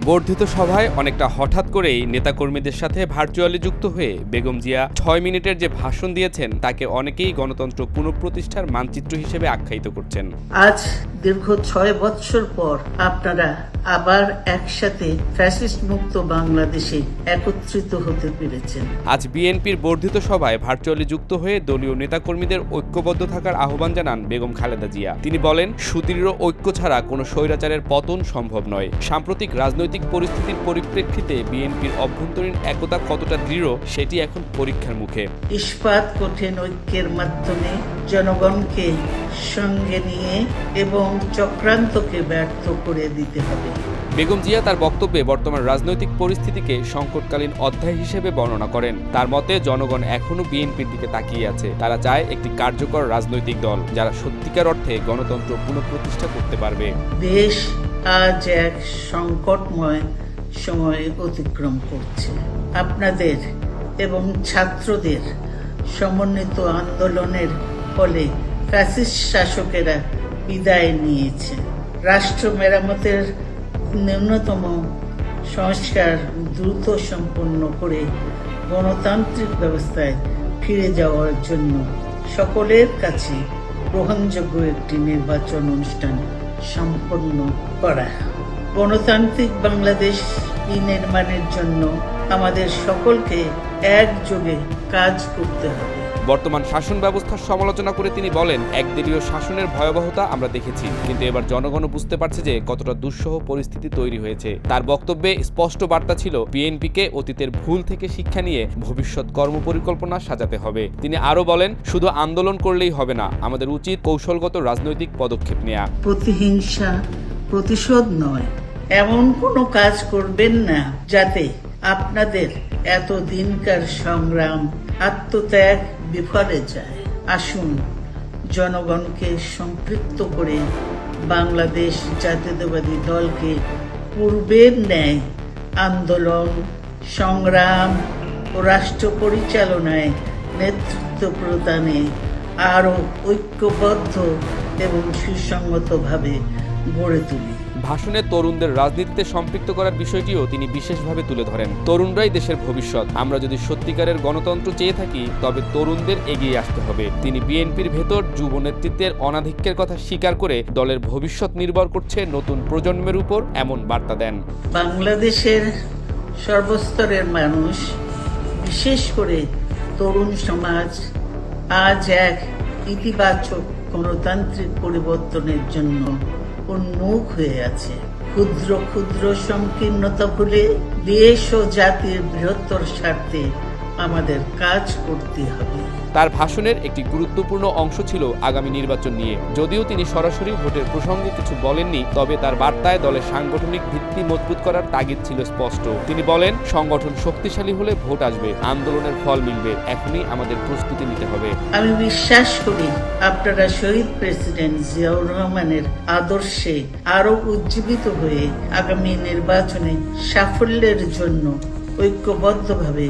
বর্ধিত সভায় অনেকটা হঠাৎ করেই নেতাকর্মীদের সাথে ভার্চুয়ালি যুক্ত হয়ে বেগম জিয়া ৬ মিনিটের যে ভাষণ দিয়েছেন তাকে অনেকেই গণতন্ত্র পুনঃপ্রতিষ্ঠার মানচিত্র হিসেবে আখ্যায়িত করছেন। আজ দীর্ঘ ৬ বৎসর পর আপনারা আবার একসাথে ফ্যাসিস্ট মুক্ত বাংলাদেশে একত্রিত হতে পেরেছেন। আজ বিএনপির বর্ধিত সভায় ভার্চুয়ালি যুক্ত হয়ে দলীয় নেতাকর্মীদের ঐক্যবদ্ধ থাকার আহ্বান জানান বেগম খালেদা জিয়া। তিনি বলেন, সুদৃঢ় ঐক্য ছাড়া কোনো স্বৈরাচারের পতন সম্ভব নয়। সাম্প্রতিক রাজনৈতিক পরিস্থিতির পরিপ্রেক্ষিতে বিএনপির অভ্যন্তরীণ একতা কতটা দৃঢ় সেটি এখন পরীক্ষার মুখে। ইস্পাত কঠিন ঐক্যের মাধ্যমে জনগণকে সঙ্গে নিয়ে এবং চক্রান্তকে ব্যর্থ করে দিতে হবে। বেগম জিয়া তার বক্তব্যে বর্তমান রাজনৈতিক পরিস্থিতিকে সংকটকালীন অধ্যায় হিসেবে বর্ণনা করেন। তার মতে জনগণ এখনো বিএনপির দিকে তাকিয়ে আছে। তারা চায় একটি কার্যকর রাজনৈতিক দল যারা সত্যিকার অর্থে গণতন্ত্র পুনঃপ্রতিষ্ঠা করতে পারবে। দেশ আজ এক সংকটময় সময় অতিক্রম করছে। আপনাদের এবং ছাত্রদের সমন্বিত আন্দোলনের ফলে ফ্যাসিস্ট শাসকেরা বিদায় নিয়েছে। রাষ্ট্র মেরামতের ন্যূনতম সংস্কার দ্রুত সম্পন্ন করে গণতান্ত্রিক ব্যবস্থায় ফিরে যাওয়ার জন্য সকলের কাছে গ্রহণযোগ্য একটি নির্বাচন অনুষ্ঠান সম্পন্ন করা। গণতান্ত্রিক বাংলাদেশ বিনির্মাণের জন্য আমাদের সকলকে একযোগে কাজ করতে হবে। বর্তমান শাসন ব্যবস্থার সমালোচনা করে তিনি বলেন, একদলীয় শাসনের ভয়াবহতা আমরা দেখেছি, কিন্তু এবার জনগণও বুঝতে পারছে যে কতটা দুঃসহ পরিস্থিতি তৈরি হয়েছে। তার বক্তব্যে স্পষ্ট বার্তা ছিল, বিএনপিকে অতীতের ভুল থেকে শিক্ষা নিয়ে ভবিষ্যৎ কর্মপরিকল্পনা সাজাতে হবে। তিনি আরও বলেন, শুধু আন্দোলন করলেই হবে না, আমাদের উচিত কৌশলগত রাজনৈতিক পদক্ষেপ নেওয়া। প্রতিহিংসা, প্রতিশোধ নয়, এমন কোনো কাজ করবেন না যাতে আপনাদের এত দিনকার সংগ্রাম, আত্মত্যাগ বিফলে যায়। আসুন জনগণকে সম্পৃক্ত করে বাংলাদেশ জাতীয়তাবাদী দলকে পূর্বের ন্যায় আন্দোলন, সংগ্রাম ও রাষ্ট্র পরিচালনায় নেতৃত্ব প্রদানে আরও ঐক্যবদ্ধ এবং সুসংগতভাবে গড়ে তুলি। ভাষণে তরুণদের রাজনীতিতে সম্পৃক্ত করার বিষয়টিও তিনি বিশেষভাবে তুলে ধরেন। তরুণরাই দেশের ভবিষ্যৎ। আমরা যদি সত্যিকারের গণতন্ত্র চেয়ে থাকি তবে তরুণদের এগিয়ে আসতে হবে। তিনি বিএনপির ভেতর যুব নেতৃত্বের অনাধিক্যের কথা স্বীকার করে দলের ভবিষ্যৎ নির্ভর করছে নতুন প্রজন্মের উপর এমন বার্তা দেন। বাংলাদেশের সর্বস্তরের মানুষ, বিশেষ করে তরুণ সমাজ আজ এক ইতিবাচক গণতান্ত্রিক পরিবর্তনের জন্য উন্মুখ হয়ে আছে। ক্ষুদ্র ক্ষুদ্র সংকীর্ণতা ভুলে দেশ ও জাতির বৃহত্তর স্বার্থে আমাদের কাজ করতে হবে। তার ভাষণের একটি গুরুত্বপূর্ণ অংশ ছিল আগামী নির্বাচন নিয়ে। যদিও তিনি সরাসরি ভোটের প্রসঙ্গে কিছু বলেননি, তবে তার বার্তায় দলের সাংগঠনিক ভিত্তি মজবুত করার তাগিদ ছিল স্পষ্ট। তিনি বলেন, সংগঠন শক্তিশালী হলে ভোট আসবে, আন্দোলনের ফল মিলবে, এখনই আমাদের প্রস্তুতি নিতে হবে। আমি বিশ্বাস করি আপনারা শহীদ প্রেসিডেন্ট জিয়াউর রহমানের আদর্শে আরো উজ্জীবিত হয়ে আগামী নির্বাচনে সাফল্যের জন্য ঐক্যবদ্ধভাবে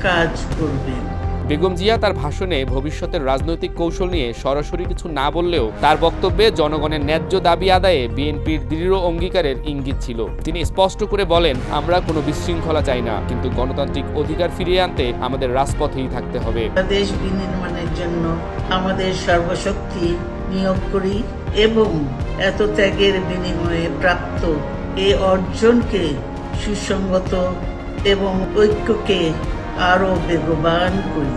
কাজ করবেন। বেগম জিয়া তার ভাষণে ভবিষ্যতের রাজনৈতিক কৌশল নিয়ে সরাসরি কিছু না বললেও তার বক্তব্যে জনগণের ন্যায্য দাবি আদায়ে বিএনপির দৃঢ় অঙ্গীকারের ইঙ্গিত ছিল। তিনি স্পষ্ট করে বলেন, আমরা কোনো বিশৃঙ্খলা চাই না, কিন্তু গণতান্ত্রিক অধিকার ফিরিয়ে আনতে আমাদের রাজপথেই থাকতে হবে। দেশ বিনির্মাণের জন্য আমাদের সর্বশক্তি নিয়োগ করি এবং এত ত্যাগের বিনিময়ে প্রাপ্ত এই অর্জনকে সুসংগত এবং ঐক্যকে আরো বেগবান করি।